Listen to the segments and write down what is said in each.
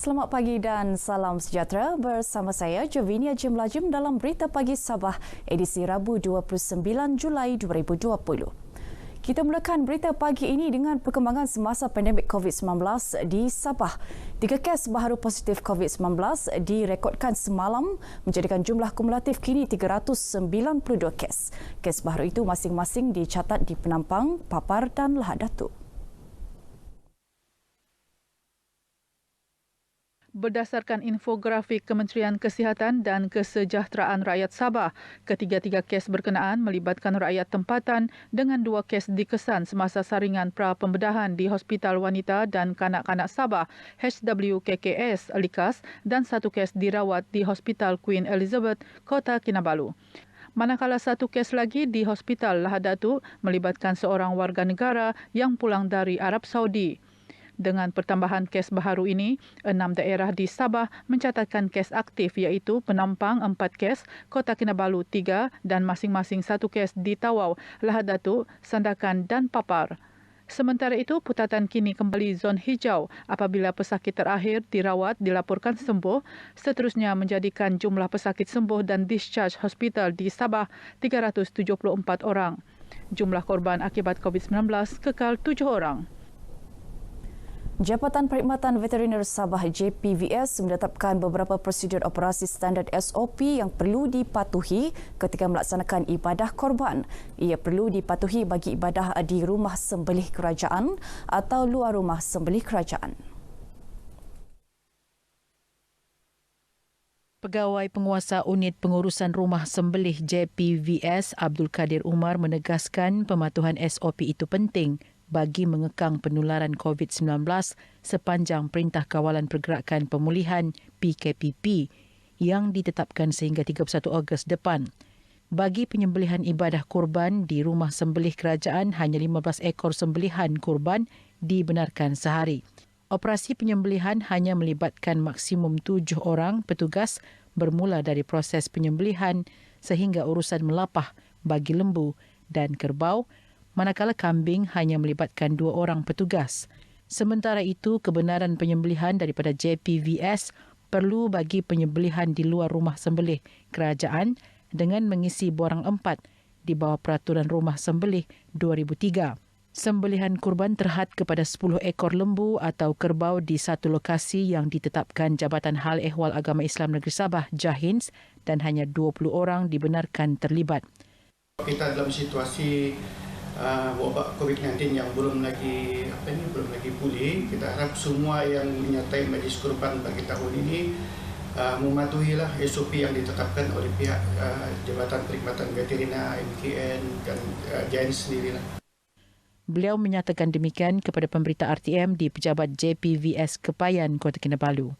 Selamat pagi dan salam sejahtera. Bersama saya Jovinia Jimlajim dalam Berita Pagi Sabah edisi Rabu 29 Julai 2020. Kita mulakan berita pagi ini dengan perkembangan semasa pandemik COVID-19 di Sabah. 3 kes baharu positif COVID-19 direkodkan semalam menjadikan jumlah kumulatif kini 392 kes. Kes baharu itu masing-masing dicatat di Penampang, Papar dan Lahad Datu. Berdasarkan infografik Kementerian Kesihatan dan Kesejahteraan Rakyat Sabah, ketiga-tiga kes berkenaan melibatkan rakyat tempatan dengan 2 kes dikesan semasa saringan pra-pembedahan di Hospital Wanita dan Kanak-Kanak Sabah HWKKS Likas dan 1 kes dirawat di Hospital Queen Elizabeth, Kota Kinabalu. Manakala 1 kes lagi di Hospital Lahad Datu melibatkan seorang warga negara yang pulang dari Arab Saudi. Dengan pertambahan kes baharu ini, 6 daerah di Sabah mencatatkan kes aktif iaitu Penampang 4 kes, Kota Kinabalu 3 dan masing-masing 1 kes di Tawau, Lahad Datu, Sandakan dan Papar. Sementara itu, Putatan kini kembali zon hijau apabila pesakit terakhir dirawat dilaporkan sembuh, seterusnya menjadikan jumlah pesakit sembuh dan discharge hospital di Sabah 374 orang. Jumlah korban akibat COVID-19 kekal 7 orang. Jabatan Perkhidmatan Veteriner Sabah JPVS menetapkan beberapa prosedur operasi standard SOP yang perlu dipatuhi ketika melaksanakan ibadah korban. Ia perlu dipatuhi bagi ibadah di rumah sembelih kerajaan atau luar rumah sembelih kerajaan. Pegawai Penguasa Unit Pengurusan Rumah Sembelih JPVS Abdul Kadir Umar menegaskan pematuhan SOP itu penting bagi mengekang penularan COVID-19 sepanjang Perintah Kawalan Pergerakan Pemulihan PKPP yang ditetapkan sehingga 31 Ogos depan. Bagi penyembelihan ibadah kurban di rumah sembelih kerajaan, hanya 15 ekor sembelihan kurban dibenarkan sehari. Operasi penyembelihan hanya melibatkan maksimum 7 orang petugas bermula dari proses penyembelihan sehingga urusan melapah bagi lembu dan kerbau, manakala kambing hanya melibatkan 2 orang petugas. Sementara itu, kebenaran penyembelihan daripada JPVS perlu bagi penyembelihan di luar rumah sembelih kerajaan dengan mengisi borang 4 di bawah Peraturan Rumah Sembelih 2003. Sembelihan kurban terhad kepada 10 ekor lembu atau kerbau di satu lokasi yang ditetapkan Jabatan Hal Ehwal Agama Islam Negeri Sabah JAHINS dan hanya 20 orang dibenarkan terlibat. Kita dalam situasi wabak COVID-19 yang belum lagi pulih. Kita harap semua yang menyertai majlis kurban bagi tahun ini mematuhilah SOP yang ditetapkan oleh pihak Jabatan Perkhidmatan Veteriner, MKN dan JAHINS sendirilah. Beliau menyatakan demikian kepada pemberita RTM di Pejabat JPVS Kepayan, Kota Kinabalu.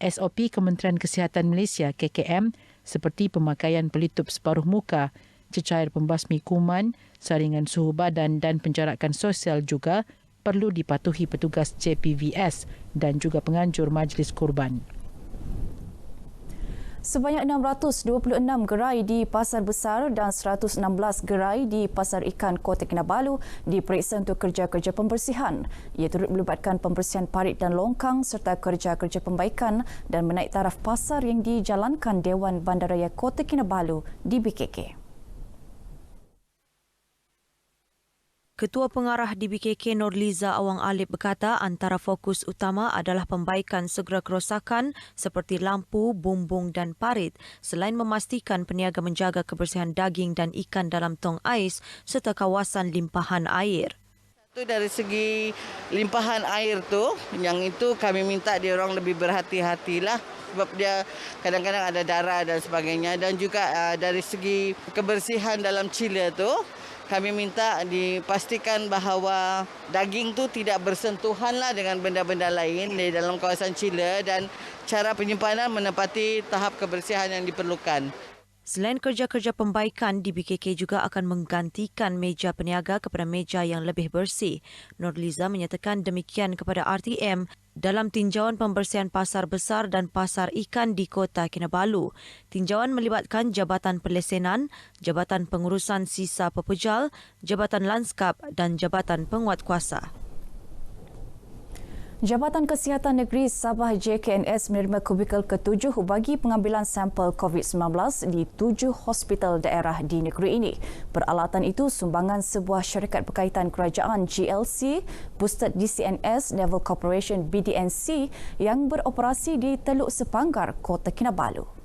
SOP Kementerian Kesihatan Malaysia KKM seperti pemakaian pelitup separuh muka, cecair pembasmi kuman, saringan suhu badan dan penjarakan sosial juga perlu dipatuhi petugas JPVS dan juga penganjur majlis kurban. Sebanyak 626 gerai di Pasar Besar dan 116 gerai di Pasar Ikan Kota Kinabalu diperiksa untuk kerja-kerja pembersihan. Ia turut melibatkan pembersihan parit dan longkang serta kerja-kerja pembaikan dan menaik taraf pasar yang dijalankan Dewan Bandaraya Kota Kinabalu di BKK. Ketua Pengarah di BKK Nurliza Awang Alip berkata antara fokus utama adalah pembaikan segera kerosakan seperti lampu, bumbung dan parit selain memastikan peniaga menjaga kebersihan daging dan ikan dalam tong ais serta kawasan limpahan air. Itu dari segi limpahan air tu, yang itu kami minta dia orang lebih berhati-hatilah sebab dia kadang-kadang ada darah dan sebagainya, dan juga dari segi kebersihan dalam chiller tu kami minta dipastikan bahawa daging tu tidak bersentuhanlah dengan benda-benda lain di dalam kawasan chiller dan cara penyimpanan menepati tahap kebersihan yang diperlukan. Selain kerja-kerja pembaikan, di BKK juga akan menggantikan meja peniaga kepada meja yang lebih bersih. Nurliza menyatakan demikian kepada RTM dalam tinjauan pembersihan pasar besar dan pasar ikan di Kota Kinabalu. Tinjauan melibatkan Jabatan Pelesenan, Jabatan Pengurusan Sisa Pepejal, Jabatan Lanskap dan Jabatan Penguatkuasa. Jabatan Kesihatan Negeri Sabah JKNS menerima kubikel ke-7 bagi pengambilan sampel COVID-19 di 7 hospital daerah di negeri ini. Peralatan itu sumbangan sebuah syarikat berkaitan kerajaan GLC, Boosted DCNS Naval Corporation BDNC yang beroperasi di Teluk Sepanggar, Kota Kinabalu.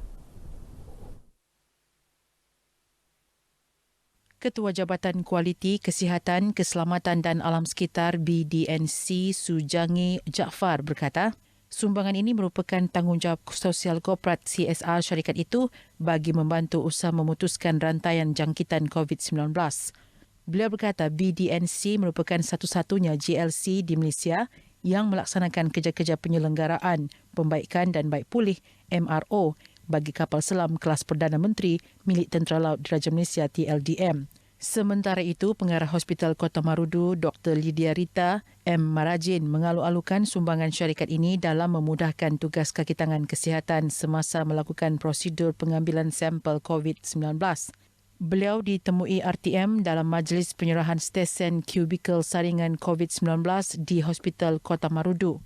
Ketua Jabatan Kualiti Kesihatan, Keselamatan dan Alam Sekitar BDNC Sujangi Jaafar berkata, sumbangan ini merupakan tanggungjawab sosial korporat CSR syarikat itu bagi membantu usaha memutuskan rantaian jangkitan COVID-19. Beliau berkata BDNC merupakan satu-satunya GLC di Malaysia yang melaksanakan kerja-kerja penyelenggaraan, pembaikan dan baik pulih MRO bagi kapal selam kelas Perdana Menteri milik Tentera Laut Diraja Malaysia TLDM. Sementara itu, Pengarah Hospital Kota Marudu Dr. Lydia Rita M. Marajin mengalu-alukan sumbangan syarikat ini dalam memudahkan tugas kaki tangan kesihatan semasa melakukan prosedur pengambilan sampel COVID-19. Beliau ditemui RTM dalam majlis penyerahan stesen kubikel saringan COVID-19 di Hospital Kota Marudu.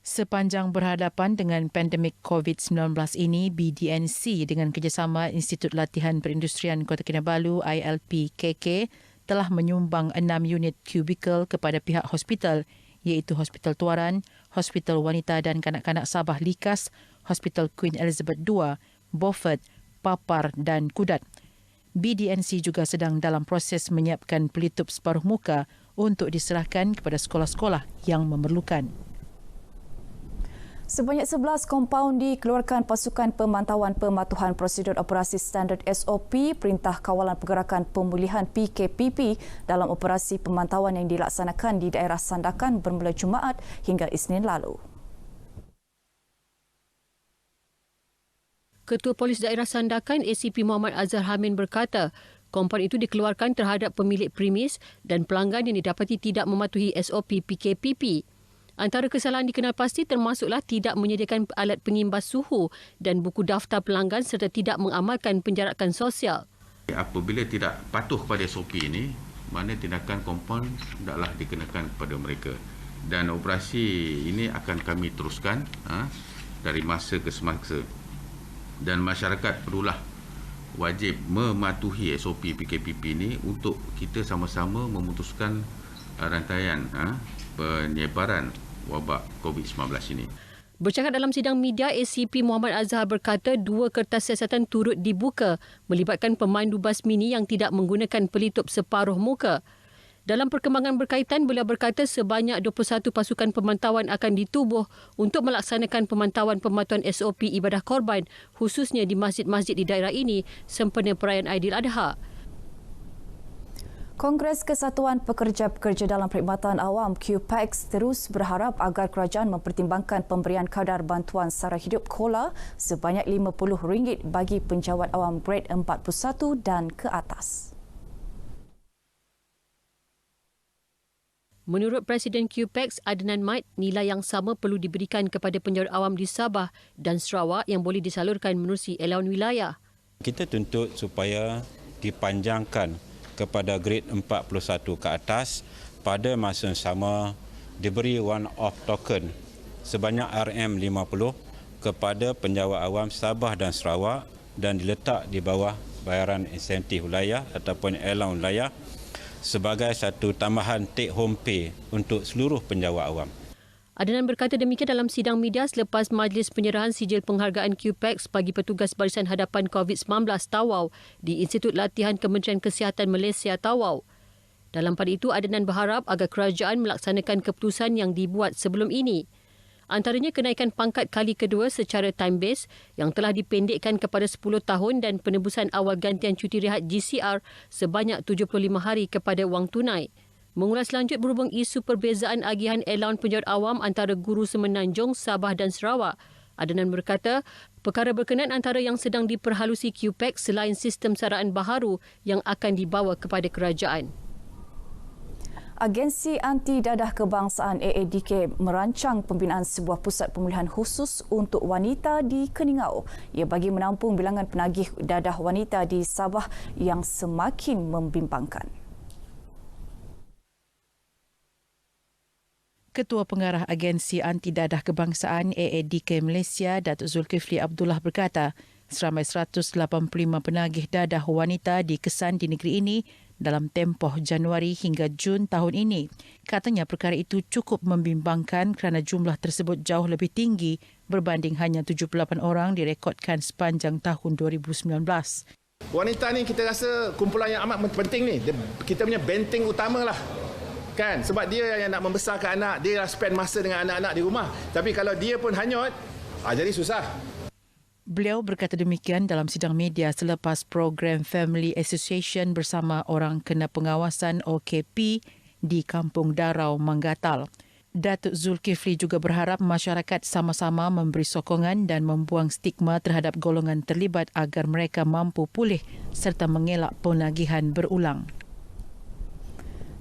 Sepanjang berhadapan dengan pandemik COVID-19 ini, BDNC dengan kerjasama Institut Latihan Perindustrian Kota Kinabalu ILP-KK telah menyumbang 6 unit kubikel kepada pihak hospital iaitu Hospital Tuaran, Hospital Wanita dan Kanak-Kanak Sabah Likas, Hospital Queen Elizabeth II, Beaufort, Papar dan Kudat. BDNC juga sedang dalam proses menyiapkan pelitup separuh muka untuk diserahkan kepada sekolah-sekolah yang memerlukan. Sebanyak 11 kompaun dikeluarkan Pasukan Pemantauan Pematuhan Prosedur Operasi Standard SOP Perintah Kawalan Pergerakan Pemulihan PKPP dalam operasi pemantauan yang dilaksanakan di daerah Sandakan bermula Jumaat hingga Isnin lalu. Ketua Polis Daerah Sandakan ACP Muhammad Azhar Hamid berkata, kompaun itu dikeluarkan terhadap pemilik premis dan pelanggan yang didapati tidak mematuhi SOP PKPP. Antara kesalahan dikenal pasti termasuklah tidak menyediakan alat pengimbas suhu dan buku daftar pelanggan serta tidak mengamalkan penjarakan sosial. Apabila tidak patuh pada SOP ini, mana tindakan kompaun hendaklah dikenakan kepada mereka. Dan operasi ini akan kami teruskan dari masa ke semasa. Dan masyarakat perlulah wajib mematuhi SOP PKPP ini untuk kita sama-sama memutuskan rantaian penyebaran wabak COVID-19 ini. Bercakap dalam sidang media, ACP Muhammad Azhar berkata 2 kertas siasatan turut dibuka melibatkan pemandu bas mini yang tidak menggunakan pelitup separuh muka. Dalam perkembangan berkaitan, beliau berkata sebanyak 21 pasukan pemantauan akan ditubuh untuk melaksanakan pemantauan SOP ibadah korban khususnya di masjid-masjid di daerah ini sempena perayaan Aidiladha. Kongres Kesatuan Pekerja-Pekerja dalam Perkhidmatan Awam QPEX terus berharap agar kerajaan mempertimbangkan pemberian kadar bantuan sara hidup KOLA sebanyak RM50 bagi penjawat awam grade 41 dan ke atas. Menurut Presiden QPEX Adnan Maid, nilai yang sama perlu diberikan kepada penjawat awam di Sabah dan Sarawak yang boleh disalurkan menerusi allowance wilayah. Kita tuntut supaya dipanjangkan kepada grade 41 ke atas pada masa sama diberi one-off token sebanyak RM50 kepada penjawat awam Sabah dan Sarawak dan diletak di bawah bayaran insentif wilayah ataupun allowance wilayah sebagai satu tambahan take home pay untuk seluruh penjawat awam. Adnan berkata demikian dalam sidang media selepas majlis penyerahan sijil penghargaan QPEX bagi petugas Barisan Hadapan COVID-19 Tawau di Institut Latihan Kementerian Kesihatan Malaysia Tawau. Dalam pada itu, Adnan berharap agar kerajaan melaksanakan keputusan yang dibuat sebelum ini. Antaranya kenaikan pangkat kali kedua secara time base yang telah dipendekkan kepada 10 tahun dan penebusan awal gantian cuti rehat GCR sebanyak 75 hari kepada wang tunai. Mengulas lanjut berhubung isu perbezaan agihan allowance penjawat awam antara guru Semenanjung, Sabah dan Sarawak, Adnan berkata, perkara berkenaan antara yang sedang diperhalusi QPEX selain sistem saraan baharu yang akan dibawa kepada kerajaan. Agensi Anti Dadah Kebangsaan AADK merancang pembinaan sebuah pusat pemulihan khusus untuk wanita di Keningau. Ia bagi menampung bilangan penagih dadah wanita di Sabah yang semakin membimbangkan. Ketua Pengarah Agensi Anti Dadah Kebangsaan AADK Malaysia, Datuk Zulkifli Abdullah berkata, seramai 185 penagih dadah wanita dikesan di negeri ini dalam tempoh Januari hingga Jun tahun ini. Katanya perkara itu cukup membimbangkan kerana jumlah tersebut jauh lebih tinggi berbanding hanya 78 orang direkodkan sepanjang tahun 2019. Wanita ni kita rasa kumpulan yang amat penting ni. Kita punya benteng utama lah. Kan? Sebab dia yang nak membesarkan anak, dia spend masa dengan anak-anak di rumah. Tapi kalau dia pun hanyut, jadi susah. Beliau berkata demikian dalam sidang media selepas program Family Association bersama Orang Kena Pengawasan OKP di Kampung Darau, Manggatal. Datuk Zulkifli juga berharap masyarakat sama-sama memberi sokongan dan membuang stigma terhadap golongan terlibat agar mereka mampu pulih serta mengelak penagihan berulang.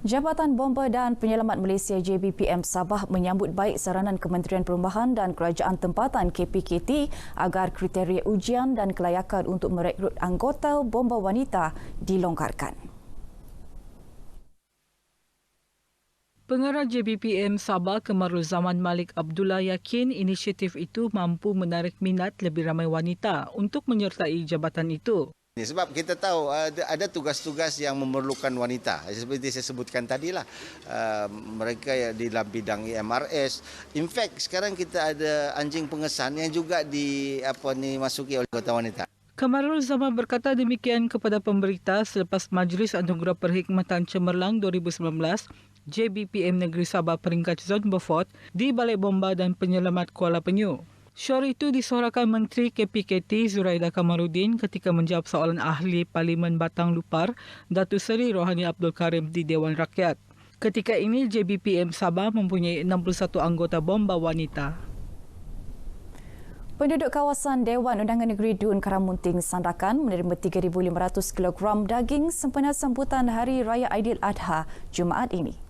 Jabatan Bomba dan Penyelamat Malaysia JBPM Sabah menyambut baik saranan Kementerian Perumahan dan Kerajaan Tempatan KPKT agar kriteria ujian dan kelayakan untuk merekrut anggota bomba wanita dilonggarkan. Pengarah JBPM Sabah Kamarul Zaman Malik Abdullah yakin inisiatif itu mampu menarik minat lebih ramai wanita untuk menyertai jabatan itu. Sebab kita tahu ada tugas-tugas yang memerlukan wanita. Seperti saya sebutkan tadilah, mereka di dalam bidang EMRS. In fact, sekarang kita ada anjing pengesan yang juga masuki oleh anggota wanita. Kamarul Zaman berkata demikian kepada pemberita selepas Majlis Anugerah Perkhidmatan Cemerlang 2019, JBPM Negeri Sabah peringkat Zon Beaufort di Balai Bomba dan Penyelamat Kuala Penyu. Syuar itu disuarakan Menteri KPKT Zuraida Kamarudin ketika menjawab soalan ahli Parlimen Batang Lupar, Datuk Seri Rohani Abdul Karim di Dewan Rakyat. Ketika ini, JBPM Sabah mempunyai 61 anggota bomba wanita. Penduduk kawasan Dewan Undangan Negeri Dun Karamunting Sandakan menerima 3,500 kg daging sempena sambutan Hari Raya Aidiladha Jumaat ini.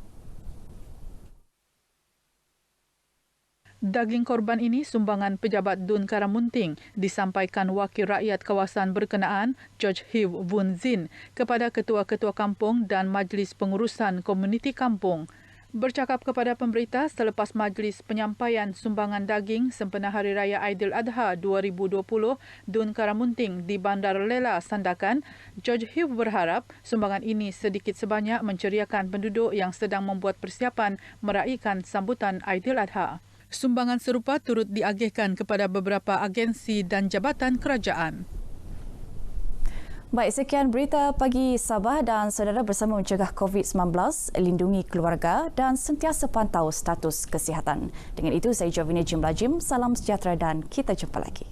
Daging korban ini sumbangan pejabat Dun Karamunting disampaikan wakil rakyat kawasan berkenaan George Hiv Vun Zin kepada ketua-ketua kampung dan majlis pengurusan komuniti kampung. Bercakap kepada pemberita selepas majlis penyampaian sumbangan daging sempena Hari Raya Aidiladha 2020 Dun Karamunting di Bandar Lela Sandakan, George Hiv berharap sumbangan ini sedikit sebanyak menceriakan penduduk yang sedang membuat persiapan meraihkan sambutan Aidiladha. Sumbangan serupa turut diagihkan kepada beberapa agensi dan jabatan kerajaan. Baik, sekian berita pagi Sabah dan saudara bersama mencegah COVID-19, lindungi keluarga dan sentiasa pantau status kesihatan. Dengan itu, saya Jovinia Jimlajim. Salam sejahtera dan kita jumpa lagi.